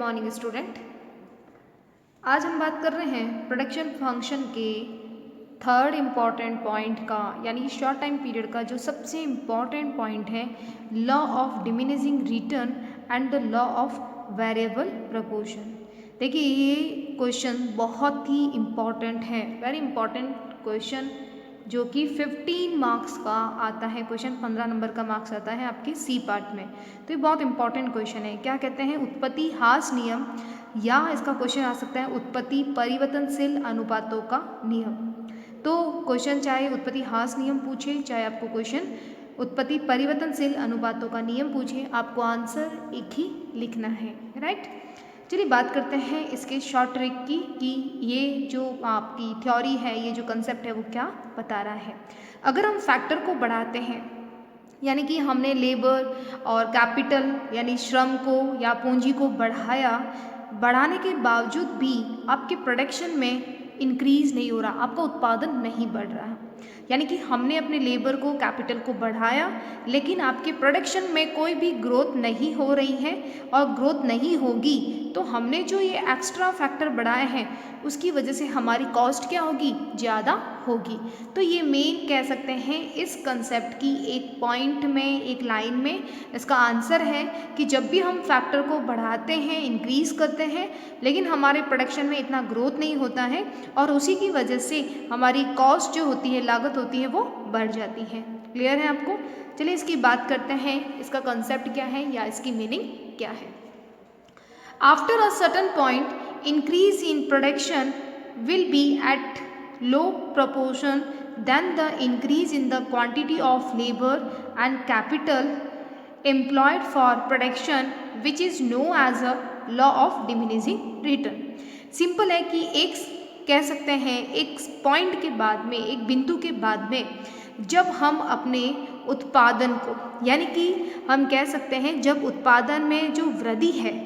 Morning student. आज हम बात कर रहे हैं प्रोडक्शन फंक्शन के थर्ड इम्पॉर्टेंट पॉइंट का, यानी शॉर्ट टाइम पीरियड का जो सबसे इम्पॉर्टेंट पॉइंट है, law of diminishing return and the law of variable proportion. देखिए ये क्वेश्चन बहुत ही इम्पॉर्टेंट है, वेरी इम्पॉर्टेंट क्वेश्चन, जो कि 15 मार्क्स का आता है क्वेश्चन। 15 नंबर का मार्क्स आता है आपके सी पार्ट में। तो ये बहुत इंपॉर्टेंट क्वेश्चन है। क्या कहते हैं? उत्पत्ति हास नियम, या इसका क्वेश्चन आ सकता है उत्पत्ति परिवर्तनशील अनुपातों का नियम। तो क्वेश्चन चाहे उत्पत्ति हास नियम पूछे, चाहे आपको क्वेश्चन उत्पत्ति परिवर्तनशील अनुपातों का नियम पूछे, आपको आंसर एक ही लिखना है, राइट। चलिए बात करते हैं इसके शॉर्ट ट्रिक की, कि ये जो आपकी थ्योरी है, ये जो कंसेप्ट है वो क्या बता रहा है। अगर हम फैक्टर को बढ़ाते हैं, यानी कि हमने लेबर और कैपिटल यानी श्रम को या पूंजी को बढ़ाने के बावजूद भी आपके प्रोडक्शन में इंक्रीज नहीं हो रहा, आपका उत्पादन नहीं बढ़ रहा, यानी कि हमने अपने लेबर को कैपिटल को बढ़ाया लेकिन आपके प्रोडक्शन में कोई भी ग्रोथ नहीं हो रही है और ग्रोथ नहीं होगी, तो हमने जो ये एक्स्ट्रा फैक्टर बढ़ाए हैं उसकी वजह से हमारी कॉस्ट क्या होगी? ज़्यादा होगी। तो ये मेन कह सकते हैं इस कंसेप्ट की एक पॉइंट में, एक लाइन में इसका आंसर है कि जब भी हम फैक्टर को बढ़ाते हैं, इंक्रीज करते हैं, लेकिन हमारे प्रोडक्शन में इतना ग्रोथ नहीं होता है और उसी की वजह से हमारी कॉस्ट जो होती है, लागत होती है, वो बढ़ जाती है। क्लियर है आपको? चलिए इसकी बात करते हैं, इसका कंसेप्ट क्या है या इसकी मीनिंग क्या है। After a certain point, increase in production will be at low proportion than the increase in the quantity of labor and capital employed for production, which is known as a law of diminishing return। Simple है कि एक कह सकते हैं एक point के बाद में, एक बिंदु के बाद में, जब हम अपने उत्पादन को, यानी कि हम कह सकते हैं जब उत्पादन में जो वृद्धि है,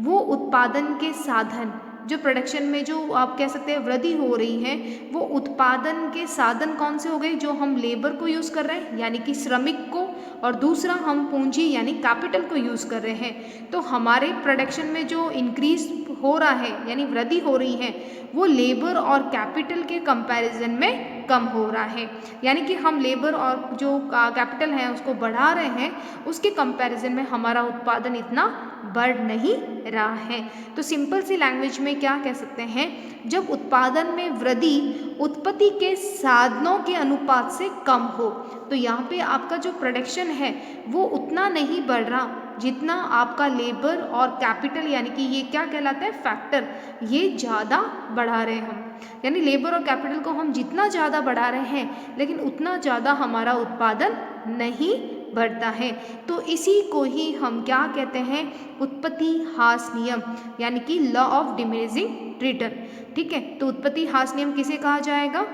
वो उत्पादन के साधन, जो प्रोडक्शन में जो आप कह सकते हैं वृद्धि हो रही है, वो उत्पादन के साधन कौन से हो गए? जो हम लेबर को यूज़ कर रहे हैं यानी कि श्रमिक को, और दूसरा हम पूंजी यानी कैपिटल को यूज़ कर रहे हैं। तो हमारे प्रोडक्शन में जो इंक्रीज हो रहा है यानी वृद्धि हो रही है, वो लेबर और कैपिटल के कंपैरिजन में कम हो रहा है, यानी कि हम लेबर और जो कैपिटल है उसको बढ़ा रहे हैं, उसके कंपैरिजन में हमारा उत्पादन इतना बढ़ नहीं रहा है। तो सिंपल सी लैंग्वेज में क्या कह सकते हैं, जब उत्पादन में वृद्धि उत्पत्ति के साधनों के अनुपात से कम हो, तो यहाँ पे आपका जो प्रोडक्शन है वो उतना नहीं बढ़ रहा जितना आपका लेबर और कैपिटल, यानी कि ये क्या कहलाता है? फैक्टर, ये ज़्यादा बढ़ा रहे हैं हम, यानी लेबर और कैपिटल को हम जितना ज़्यादा बढ़ा रहे हैं लेकिन उतना ज़्यादा हमारा उत्पादन नहीं बढ़ता है। तो इसी को ही हम क्या कहते हैं? उत्पत्ति हास नियम, यानी कि लॉ ऑफ डिमिनिशिंग रिटर्न। ठीक है, तो उत्पत्ति हास नियम किसे कहा जाएगा?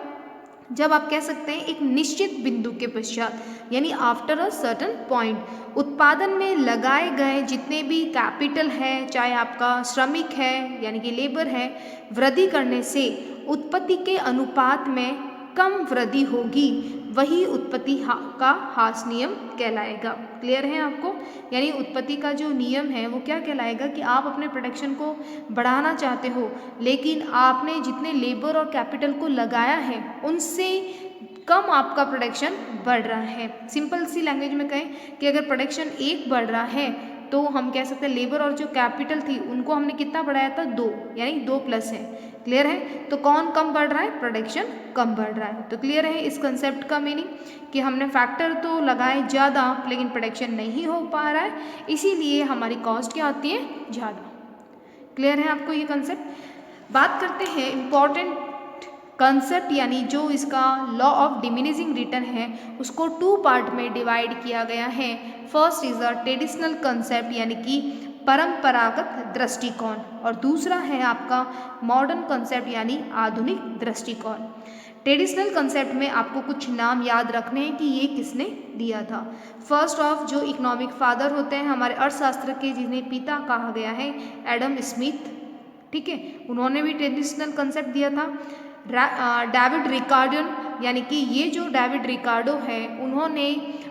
जब आप कह सकते हैं एक निश्चित बिंदु के पश्चात, यानी आफ्टर अ सर्टेन पॉइंट, उत्पादन में लगाए गए जितने भी कैपिटल है, चाहे आपका श्रमिक है यानी कि लेबर है, वृद्धि करने से उत्पत्ति के अनुपात में कम वृद्धि होगी, वही उत्पत्ति का हास नियम कहलाएगा। क्लियर है आपको? यानी उत्पत्ति का जो नियम है वो क्या कहलाएगा कि आप अपने प्रोडक्शन को बढ़ाना चाहते हो, लेकिन आपने जितने लेबर और कैपिटल को लगाया है उनसे कम आपका प्रोडक्शन बढ़ रहा है। सिंपल सी लैंग्वेज में कहें कि अगर प्रोडक्शन 1 बढ़ रहा है तो हम कह सकते हैं लेबर और जो कैपिटल थी उनको हमने कितना बढ़ाया था? 2, यानी 2 प्लस है। क्लियर है? तो कौन कम बढ़ रहा है? प्रोडक्शन कम बढ़ रहा है। तो क्लियर है इस कंसेप्ट का मीनिंग, कि हमने फैक्टर तो लगाए ज़्यादा लेकिन प्रोडक्शन नहीं हो पा रहा है, इसीलिए हमारी कॉस्ट क्या होती है? ज़्यादा। क्लियर है आपको ये कंसेप्ट? बात करते हैं इम्पॉर्टेंट कंसेप्ट, यानी जो इसका लॉ ऑफ डिमिनिशिंग रिटर्न है उसको 2 पार्ट में डिवाइड किया गया है। First is a traditional concept, यानी कि परंपरागत दृष्टिकोण, और दूसरा है आपका मॉडर्न कंसेप्ट यानी आधुनिक दृष्टिकोण। ट्रेडिशनल कंसेप्ट में आपको कुछ नाम याद रखने हैं कि ये किसने दिया था। फर्स्ट ऑफ जो इकोनॉमिक फादर होते हैं हमारे अर्थशास्त्र के, जिन्हें पिता कहा गया है, एडम स्मिथ। ठीक है, उन्होंने भी ट्रेडिशनल कंसेप्ट दिया था। डेविड रिकार्डो, यानी कि ये जो डेविड रिकार्डो है उन्होंने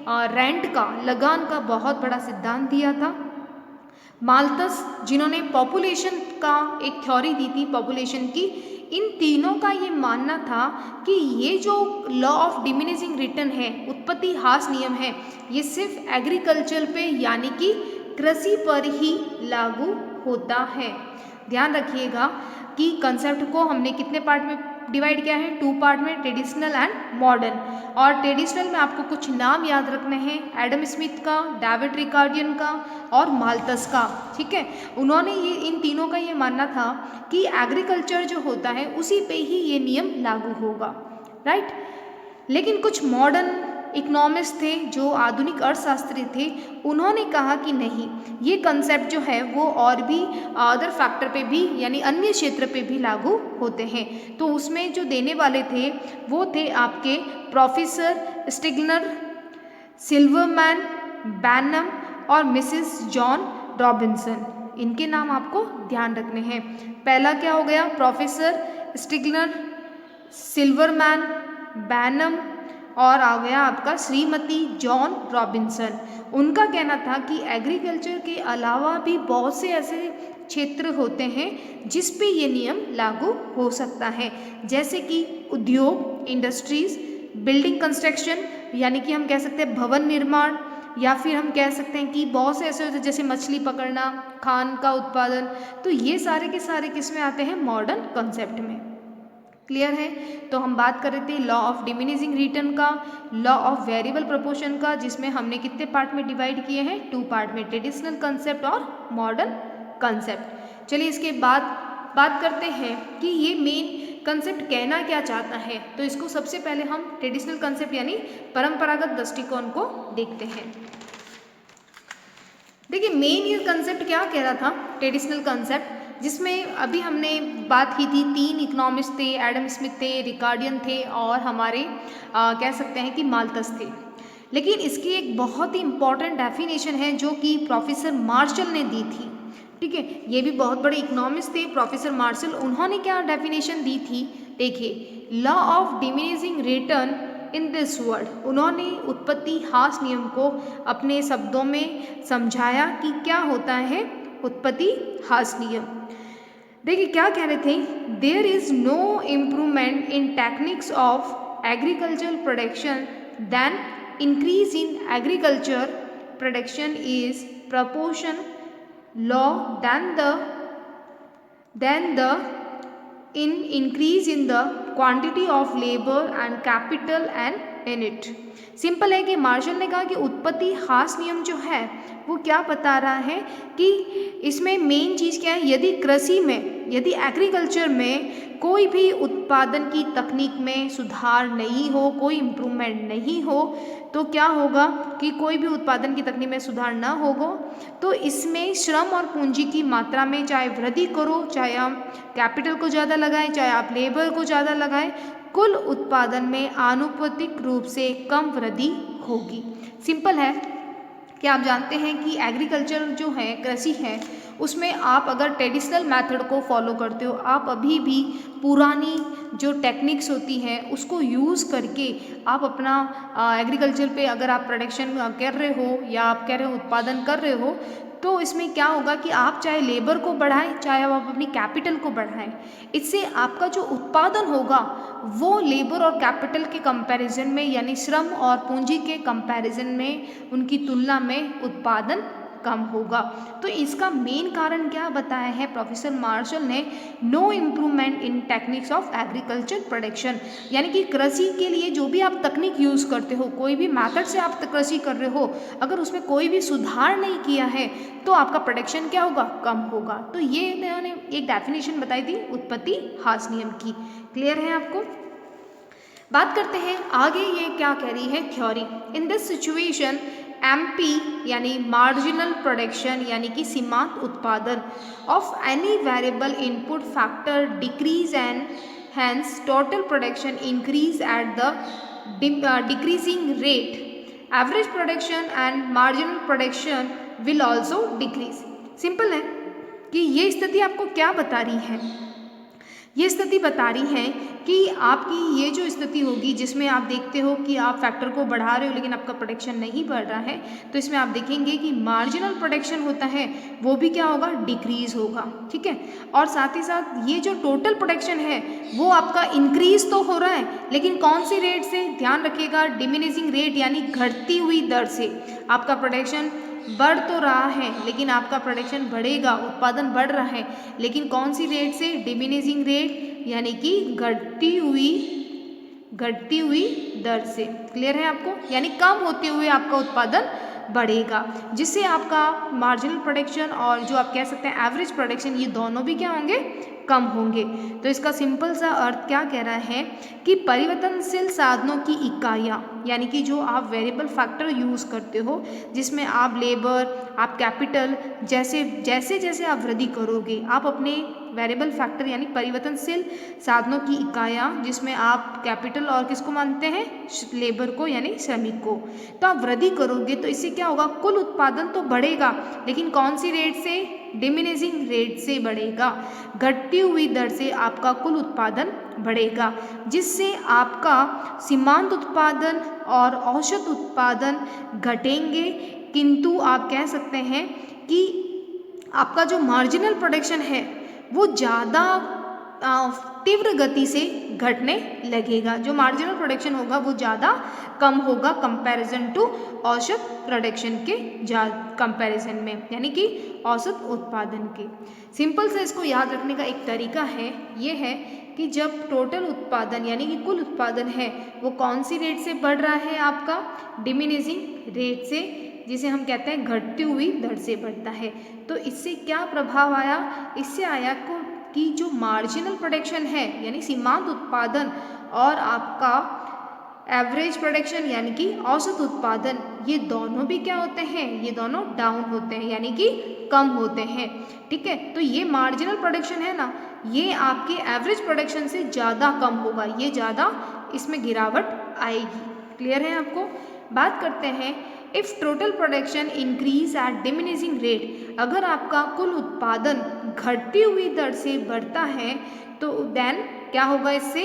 रेंट का, लगान का बहुत बड़ा सिद्धांत दिया था। माल्थस जिन्होंने पॉपुलेशन का एक थ्योरी दी थी पॉपुलेशन की, इन तीनों का ये मानना था कि ये जो लॉ ऑफ डिमिनिशिंग रिटर्न है, उत्पत्ति ह्रास नियम है, ये सिर्फ एग्रीकल्चर पे यानी कि कृषि पर ही लागू होता है। ध्यान रखिएगा कि कंसेप्ट को हमने कितने पार्ट में डिवाइड किया है, 2 पार्ट में, ट्रेडिशनल एंड मॉडर्न। और ट्रेडिशनल में आपको कुछ नाम याद रखने हैं, एडम स्मिथ का, डेविड रिकार्डियन का और माल्थस का। ठीक है, उन्होंने ये इन तीनों का ये मानना था कि एग्रीकल्चर जो होता है उसी पे ही ये नियम लागू होगा, राइट। लेकिन कुछ मॉडर्न इकोनॉमिस्ट थे जो आधुनिक अर्थशास्त्री थे, उन्होंने कहा कि नहीं, ये कंसेप्ट जो है वो और भी अदर फैक्टर पे भी यानी अन्य क्षेत्र पे भी लागू होते हैं। तो उसमें जो देने वाले थे वो थे आपके प्रोफेसर स्टिग्लर, सिल्वरमैन, बैनम और मिसेस जॉन रॉबिन्सन। इनके नाम आपको ध्यान रखने हैं। पहला क्या हो गया, प्रोफेसर स्टिग्लर, सिल्वरमैन, बैनम और आ गया आपका श्रीमती जॉन रॉबिन्सन। उनका कहना था कि एग्रीकल्चर के अलावा भी बहुत से ऐसे क्षेत्र होते हैं जिस पे ये नियम लागू हो सकता है, जैसे कि उद्योग, इंडस्ट्रीज, बिल्डिंग कंस्ट्रक्शन यानी कि हम कह सकते हैं भवन निर्माण, या फिर हम कह सकते हैं कि बहुत से ऐसे होते हैं जैसे मछली पकड़ना, खान का उत्पादन। तो ये सारे के सारे किस में आते हैं, मॉडर्न कंसेप्ट में। क्लियर है। तो हम बात कर रहे थे लॉ ऑफ डिमिनिशिंग रिटर्न का, लॉ ऑफ वेरिएबल प्रोपोर्शन का, जिसमें हमने कितने पार्ट में डिवाइड किए हैं, 2 पार्ट में, ट्रेडिशनल कंसेप्ट और मॉडर्न कंसेप्ट। चलिए इसके बाद बात करते हैं कि ये मेन कंसेप्ट कहना क्या चाहता है। तो इसको सबसे पहले हम ट्रेडिशनल कंसेप्ट यानी परंपरागत दृष्टिकोण को देखते हैं। देखिए मेन ये कंसेप्ट क्या कह रहा था, ट्रेडिशनल कंसेप्ट, जिसमें अभी हमने बात की थी 3 इकोनॉमिस्ट थे, एडम स्मिथ थे, रिकार्डियन थे और हमारे कह सकते हैं कि माल्थस थे। लेकिन इसकी एक बहुत ही इम्पॉर्टेंट डेफिनेशन है जो कि प्रोफेसर मार्शल ने दी थी। ठीक है, ये भी बहुत बड़े इकोनॉमिस्ट थे प्रोफेसर मार्शल। उन्होंने क्या डेफिनेशन दी थी, देखिए, law of diminishing return in this word. उन्होंने उत्पत्ति ह्रास नियम को अपने शब्दों में समझाया कि क्या होता है उत्पत्ति ह्रास नियम। देखिए क्या कह रहे थे, there is no improvement in techniques of agriculture production then increase in agriculture production is proportion low than the in increase in the quantity of labor and capital and in it। Simple है कि martial ने कहा कि उत्पत्ति ह्रास नियम जो है वो क्या बता रहा है कि इसमें मेन चीज़ क्या है, यदि कृषि में, यदि एग्रीकल्चर में कोई भी उत्पादन की तकनीक में सुधार नहीं हो, कोई इम्प्रूवमेंट नहीं हो, तो क्या होगा कि कोई भी उत्पादन की तकनीक में सुधार ना होगा तो इसमें श्रम और पूंजी की मात्रा में चाहे वृद्धि करो, चाहे आप कैपिटल को ज़्यादा लगाएं, चाहे आप लेबर को ज़्यादा लगाएं, कुल उत्पादन में आनुपातिक रूप से कम वृद्धि होगी। सिंपल है कि आप जानते हैं कि एग्रीकल्चर जो है, कृषि है, उसमें आप अगर ट्रेडिशनल मेथड को फॉलो करते हो, आप अभी भी पुरानी जो टेक्निक्स होती हैं उसको यूज़ करके आप अपना एग्रीकल्चर पे अगर आप प्रोडक्शन कर रहे हो या आप कह रहे हो उत्पादन कर रहे हो, तो इसमें क्या होगा कि आप चाहे लेबर को बढ़ाएं, चाहे आप अपनी कैपिटल को बढ़ाएं, इससे आपका जो उत्पादन होगा वो लेबर और कैपिटल के कंपैरिजन में यानी श्रम और पूंजी के कंपैरिजन में उनकी तुलना में उत्पादन कम होगा। तो इसका मेन कारण क्या बताया है प्रोफेसर मार्शल ने, no improvement in techniques of agriculture production, यानी कि कृषि के लिए जो भी आप तकनीक यूज़ करते हो, कोई भी मेथड से आप कृषि कर रहे हो, अगर उसमें कोई भी सुधार नहीं किया है तो आपका प्रोडक्शन क्या होगा, कम होगा। तो ये इन्होंने एक डेफिनेशन बताई थी उत्पत्ति ह्रास नियम की। क्लियर है आपको। बात करते हैं आगे ये क्या कह रही है theory. In this situation MP यानी मार्जिनल प्रोडक्शन यानी कि सीमांत उत्पादन of any variable input factor decrease and hence total production increase at the decreasing rate. Average production and marginal production will also decrease. Simple है कि ये स्थिति आपको क्या बता रही है ये स्थिति बता रही है कि आपकी ये जो स्थिति होगी जिसमें आप देखते हो कि आप फैक्टर को बढ़ा रहे हो लेकिन आपका प्रोडक्शन नहीं बढ़ रहा है, तो इसमें आप देखेंगे कि मार्जिनल प्रोडक्शन होता है वो भी क्या होगा, डिक्रीज होगा। ठीक है, और साथ ही साथ ये जो टोटल प्रोडक्शन है वो आपका इंक्रीज तो हो रहा है, लेकिन कौन सी रेट से, ध्यान रखिएगा, डिमिनिशिंग रेट यानी घटती हुई दर से। आपका प्रोडक्शन बढ़ तो रहा है लेकिन आपका प्रोडक्शन बढ़ेगा, उत्पादन बढ़ रहा है, लेकिन कौन सी रेट से, डिमिनिशिंग रेट यानी कि घटती हुई दर से। क्लियर है आपको, यानी कम होते हुए आपका उत्पादन बढ़ेगा, जिससे आपका मार्जिनल प्रोडक्शन और जो आप कह सकते हैं एवरेज प्रोडक्शन, ये दोनों भी क्या होंगे, कम होंगे। तो इसका सिंपल सा अर्थ क्या कह रहा है कि परिवर्तनशील साधनों की इकाइयाँ, यानी कि जो आप वेरिएबल फैक्टर यूज़ करते हो जिसमें आप लेबर, आप कैपिटल, जैसे जैसे आप वृद्धि करोगे आप अपने वेरिएबल फैक्टर यानी परिवर्तनशील साधनों की इकाइयाँ, जिसमें आप कैपिटल और किसको मानते हैं, लेबर को यानी श्रमिक को, तो आप वृद्धि करोगे तो इससे क्या होगा, कुल उत्पादन तो बढ़ेगा, लेकिन कौन सी रेट से, डिमिनिशिंग रेट से बढ़ेगा, घटती हुई दर से आपका कुल उत्पादन बढ़ेगा, जिससे आपका सीमांत उत्पादन और औसत उत्पादन घटेंगे, किंतु आप कह सकते हैं कि आपका जो मार्जिनल प्रोडक्शन है वो ज़्यादा तीव्र गति से घटने लगेगा। जो मार्जिनल प्रोडक्शन होगा वो ज़्यादा कम होगा कंपैरिजन टू औसत प्रोडक्शन के कंपैरिजन में, यानी कि औसत उत्पादन के। सिंपल से इसको याद रखने का एक तरीका है, ये है कि जब टोटल उत्पादन यानी कि कुल उत्पादन है वो कौन सी रेट से बढ़ रहा है, आपका डिमिनिशिंग रेट से, जिसे हम कहते हैं घटती हुई दर से बढ़ता है। तो इससे क्या प्रभाव आया, इससे आया कि जो मार्जिनल प्रोडक्शन है यानी सीमांत उत्पादन और आपका एवरेज प्रोडक्शन यानी कि औसत उत्पादन, ये दोनों भी क्या होते हैं, ये दोनों डाउन होते हैं यानी कि कम होते हैं। ठीक है, तो ये मार्जिनल प्रोडक्शन है ना, ये आपके एवरेज प्रोडक्शन से ज़्यादा कम होगा, ये ज़्यादा इसमें गिरावट आएगी। क्लियर है आपको। बात करते हैं if total production increase eight diminishing rate, अगर आपका कुल उत्पादन घटती हुई दर से बढ़ता है तो देन क्या होगा, इससे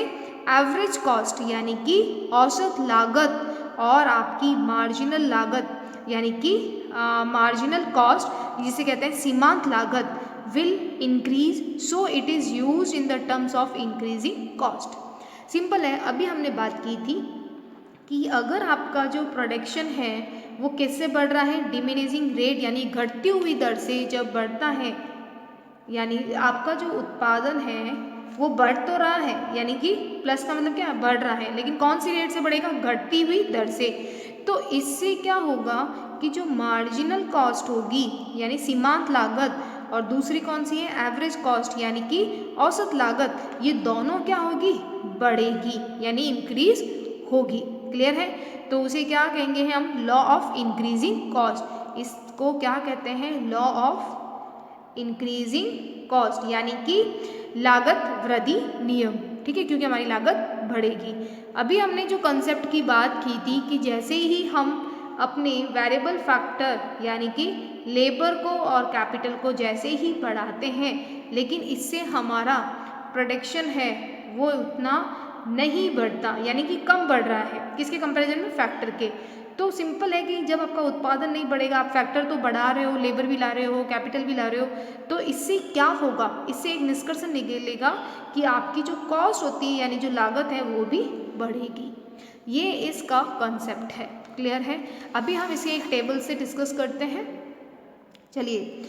एवरेज कॉस्ट यानी कि औसत लागत और आपकी मार्जिनल लागत यानी कि मार्जिनल कॉस्ट जिसे कहते हैं सीमांत लागत will increase, so it is used in the terms of increasing cost. Simple है, अभी हमने बात की थी कि अगर आपका जो प्रोडक्शन है वो किससे बढ़ रहा है, डिमिनिशिंग रेट यानी घटती हुई दर से जब बढ़ता है, यानी आपका जो उत्पादन है वो बढ़ तो रहा है, यानी कि प्लस का मतलब क्या, बढ़ रहा है, लेकिन कौन सी रेट से बढ़ेगा, घटती हुई दर से। तो इससे क्या होगा कि जो मार्जिनल कॉस्ट होगी यानी सीमांत लागत और दूसरी कौन सी है, एवरेज कॉस्ट यानी कि औसत लागत, ये दोनों क्या होगी, बढ़ेगी यानी इंक्रीज होगी। क्लियर है, तो उसे क्या कहेंगे हम, लॉ ऑफ इंक्रीजिंग कॉस्ट। इसको क्या कहते हैं, लॉ ऑफ इंक्रीजिंग कॉस्ट यानी कि लागत वृद्धि नियम। ठीक है, क्योंकि हमारी लागत बढ़ेगी। अभी हमने जो कंसेप्ट की बात की थी कि जैसे ही हम अपने वेरिएबल फैक्टर यानी कि लेबर को और कैपिटल को जैसे ही बढ़ाते हैं, लेकिन इससे हमारा प्रोडक्शन है वो उतना नहीं बढ़ता, यानी कि कम बढ़ रहा है, किसके कंपैरिजन में, फैक्टर के। तो सिंपल है कि जब आपका उत्पादन नहीं बढ़ेगा, आप फैक्टर तो बढ़ा रहे हो, लेबर भी ला रहे हो, कैपिटल भी ला रहे हो, तो इससे क्या होगा, इससे एक निष्कर्ष निकलेगा कि आपकी जो कॉस्ट होती है यानी जो लागत है वो भी बढ़ेगी। ये इसका कॉन्सेप्ट है। क्लियर है। अभी हम इसे एक टेबल से डिस्कस करते हैं। चलिए,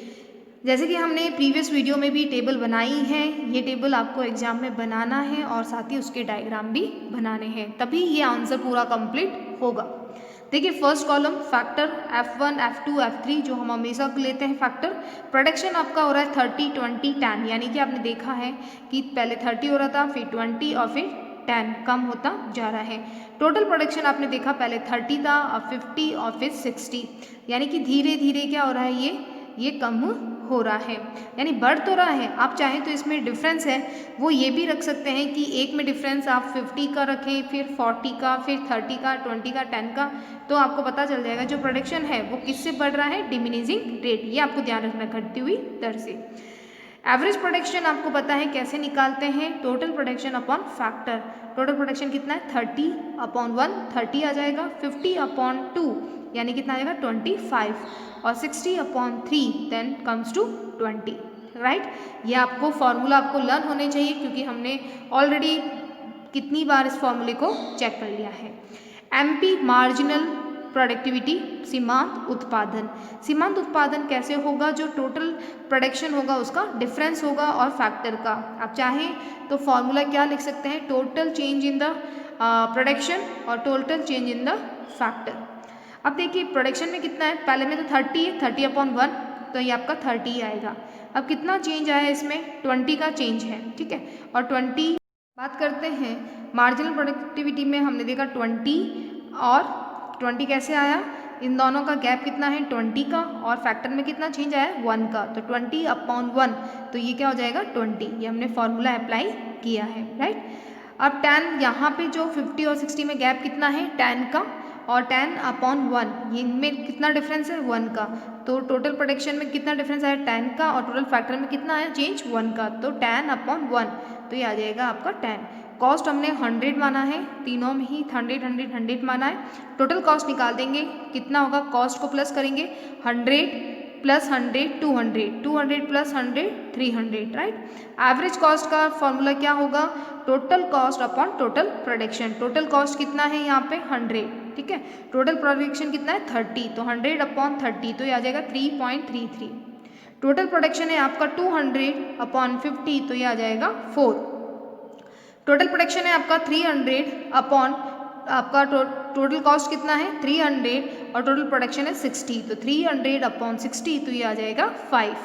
जैसे कि हमने प्रीवियस वीडियो में भी टेबल बनाई है, ये टेबल आपको एग्जाम में बनाना है और साथ ही उसके डायग्राम भी बनाने हैं, तभी ये आंसर पूरा कंप्लीट होगा। देखिए, first column factor F1, F2, F3 जो हम हमेशा लेते हैं फैक्टर। प्रोडक्शन आपका हो रहा है 30, 20, 10, यानी कि आपने देखा है कि पहले 30 हो रहा था, फिर 20 और फिर 10 कम होता जा रहा है। टोटल प्रोडक्शन आपने देखा पहले 30 था, अब 50 और फिर 60, यानी कि धीरे धीरे क्या हो रहा है, ये कम हो रहा है, यानी बढ़ तो रहा है। आप चाहें तो इसमें डिफरेंस है वो ये भी रख सकते हैं कि एक में डिफरेंस आप 50 का रखें, फिर 40 का, फिर 30 का, 20 का, 10 का, तो आपको पता चल जाएगा जो प्रोडक्शन है वो किससे बढ़ रहा है, डिमिनिशिंग रेट। ये आपको ध्यान रखना, घटती हुई दर से। एवरेज प्रोडक्शन आपको पता है कैसे निकालते हैं, total production upon factor. Total production कितना है 30/1, 30 आ जाएगा, 50/2 यानी कितना आ जाएगा 25, और 60/3 देन कम्स टू 20, राइट। ये आपको फॉर्मूला आपको लर्न होने चाहिए क्योंकि हमने ऑलरेडी कितनी बार इस फॉर्मूले को चेक कर लिया है। एमपी मार्जिनल प्रोडक्टिविटी, सीमांत उत्पादन। सीमांत उत्पादन कैसे होगा, जो टोटल प्रोडक्शन होगा उसका डिफरेंस होगा और फैक्टर का। आप चाहें तो फॉर्मूला क्या लिख सकते हैं, total change in the production और total change in the factor. अब देखिए प्रोडक्शन में कितना है, पहले में तो 30 है, 30/1 तो ये आपका 30 आएगा। अब कितना चेंज आया इसमें, 20 का चेंज है, ठीक है। और 20 बात करते हैं मार्जिनल प्रोडक्टिविटी में, हमने देखा 20 और 20 कैसे आया, इन दोनों का गैप कितना है 20 का, और फैक्टर में कितना चेंज आया 1 का, तो 20/1 तो ये क्या हो जाएगा 20। ये हमने फॉर्मूला अप्लाई किया है, राइट। अब 10 यहाँ पे जो 50 और 60 में गैप कितना है 10 का, और 10/1 ये इनमें कितना डिफरेंस है 1 का, तो टोटल प्रोडक्शन में कितना डिफरेंस आया 10 का, और टोटल फैक्टर में कितना आया चेंज 1 का, तो 10/1 तो ये आ जाएगा आपका 10। कॉस्ट हमने 100 माना है, तीनों में ही 100 100 100 माना है। टोटल कॉस्ट निकाल देंगे, कितना होगा, कॉस्ट को प्लस करेंगे, 100 + 100 200, 200 + 100 300, राइट। एवरेज कॉस्ट का फॉर्मूला क्या होगा, total cost upon total production. Total cost कितना है यहाँ पे 100, ठीक है। टोटल प्रोडक्शन कितना है 30, तो 100/30 तो ये आ जाएगा 3.33। टोटल प्रोडक्शन है आपका 200/50 तो ये आ जाएगा 4। टोटल प्रोडक्शन है आपका 300 अपॉन आपका टोटल कॉस्ट कितना है 300 और टोटल प्रोडक्शन है 60, तो 300/60 तो ये आ जाएगा 5।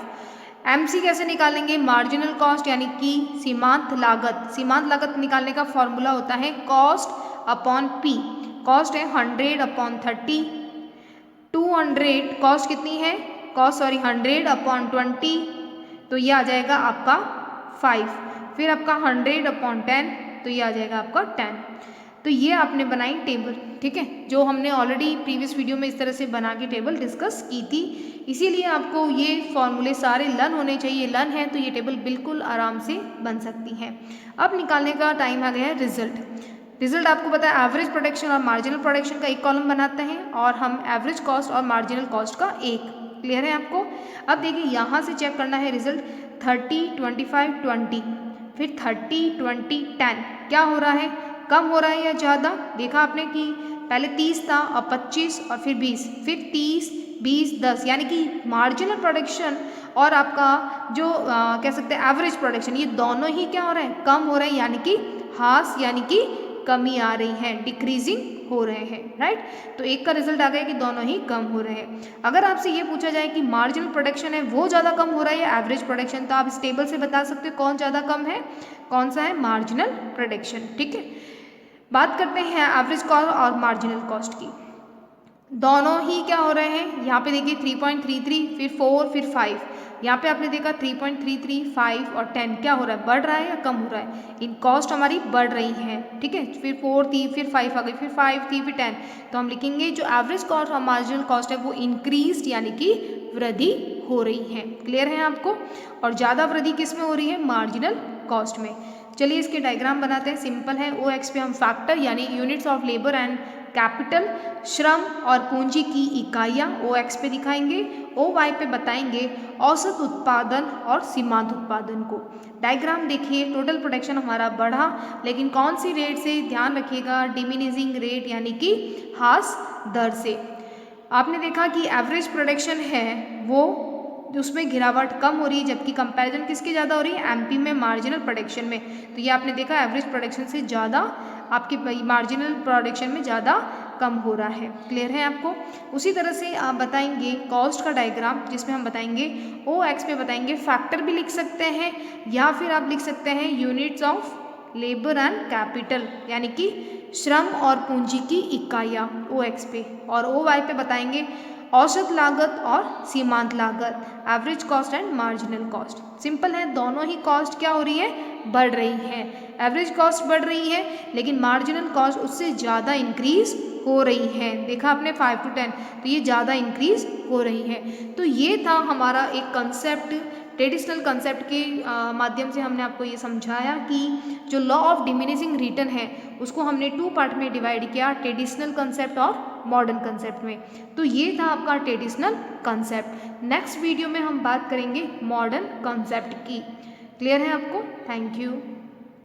एमसी कैसे निकालेंगे, मार्जिनल कॉस्ट यानी कि सीमांत लागत। सीमांत लागत निकालने का फॉर्मूला होता है कॉस्ट अपॉन पी। कॉस्ट है 100/30, 200 कॉस्ट कितनी है, कॉस्ट 100/20 तो ये आ जाएगा आपका 5। फिर आपका 100/10 तो ये आ जाएगा आपका 10। तो ये आपने बनाई टेबल, ठीक है, जो हमने ऑलरेडी प्रीवियस वीडियो में इस तरह से बना के टेबल डिस्कस की थी। इसीलिए आपको ये फॉर्मूले सारे लर्न होने चाहिए, लर्न है तो ये टेबल बिल्कुल आराम से बन सकती है। अब निकालने का टाइम आ गया है रिजल्ट। रिजल्ट आपको पता है एवरेज प्रोडक्शन और मार्जिनल प्रोडक्शन का एक कॉलम बनाते हैं और हम एवरेज कॉस्ट और मार्जिनल कॉस्ट का एक। क्लियर है आपको। अब देखिए यहाँ से चेक करना है रिजल्ट 30 25 20, फिर 30 20 10 क्या हो रहा है, कम हो रहा है या ज़्यादा। देखा आपने कि पहले 30 था और 25 और फिर 20, फिर 30 20 10 यानी कि मार्जिनल प्रोडक्शन और आपका जो कह सकते हैं एवरेज प्रोडक्शन ये दोनों ही क्या हो रहे हैं, कम हो रहे हैं, यानी कि ह्रास यानी कि कमी आ रही है, डिक्रीजिंग हो रहे हैं, राइट। तो एक का रिजल्ट आ गया कि दोनों ही कम हो रहे हैं। अगर आपसे ये पूछा जाए कि मार्जिनल प्रोडक्शन है वो ज़्यादा कम हो रहा है या एवरेज प्रोडक्शन, तो आप इस टेबल से बता सकते हो कौन ज़्यादा कम है, कौन सा है मार्जिनल प्रोडक्शन, ठीक है। बात करते हैं एवरेज कॉस्ट और मार्जिनल कॉस्ट की। दोनों ही क्या हो रहे हैं, यहाँ पे देखिए 3.33 फिर 4 फिर 5, यहाँ पे आपने देखा 3.33 5 और 10 क्या हो रहा है, बढ़ रहा है या कम हो रहा है, इन कॉस्ट हमारी बढ़ रही हैं, ठीक है। फिर 4 थी फिर 5 आ गई, फिर 5 थी फिर 10, तो हम लिखेंगे जो एवरेज कॉस्ट और मार्जिनल कॉस्ट है वो इंक्रीज यानी कि वृद्धि हो रही है। क्लियर है आपको। और ज़्यादा वृद्धि किस में हो रही है, मार्जिनल कॉस्ट में। चलिए इसके डायग्राम बनाते हैं, सिंपल है। ओ एक्स पे हम फैक्टर यानी units of labour and capital, श्रम और पूंजी की इकाइयाँ ओ एक्स पे दिखाएंगे, ओ वाई पे बताएंगे औसत उत्पादन और सीमांत उत्पादन को। डायग्राम देखिए, टोटल प्रोडक्शन हमारा बढ़ा, लेकिन कौन सी रेट से, ध्यान रखिएगा डिमिनिशिंग रेट यानी कि ह्रास दर से। आपने देखा कि एवरेज प्रोडक्शन है वो उसमें गिरावट कम हो रही है, जबकि कंपैरिजन किसकी ज़्यादा हो रही है, एमपी में मार्जिनल प्रोडक्शन में। तो ये आपने देखा एवरेज प्रोडक्शन से ज़्यादा आपके मार्जिनल प्रोडक्शन में ज़्यादा कम हो रहा है। क्लियर है आपको। उसी तरह से आप बताएंगे कॉस्ट का डायग्राम, जिसमें हम बताएंगे ओ एक्स पे बताएंगे फैक्टर भी लिख सकते हैं या फिर आप लिख सकते हैं units of labour and capital यानी कि श्रम और पूंजी की इकाइयाँ ओ एक्स पे, और ओ वाई पे बताएंगे औसत लागत और सीमांत लागत, average cost and marginal cost. Simple है, दोनों ही कॉस्ट क्या हो रही है, बढ़ रही है। एवरेज कॉस्ट बढ़ रही है लेकिन मार्जिनल कॉस्ट उससे ज़्यादा इंक्रीज हो रही है। देखा आपने 5 to 10, तो ये ज़्यादा इंक्रीज हो रही है। तो ये था हमारा एक कंसेप्ट ट्रेडिशनल कंसेप्ट के माध्यम से हमने आपको ये समझाया कि जो लॉ ऑफ डिमिनिशिंग रिटर्न है उसको हमने 2 पार्ट में डिवाइड किया, ट्रेडिशनल कंसेप्ट और मॉडर्न कंसेप्ट में। तो ये था आपका ट्रेडिशनल कंसेप्ट। नेक्स्ट वीडियो में हम बात करेंगे मॉडर्न कंसेप्ट की। क्लियर है आपको? Thank you.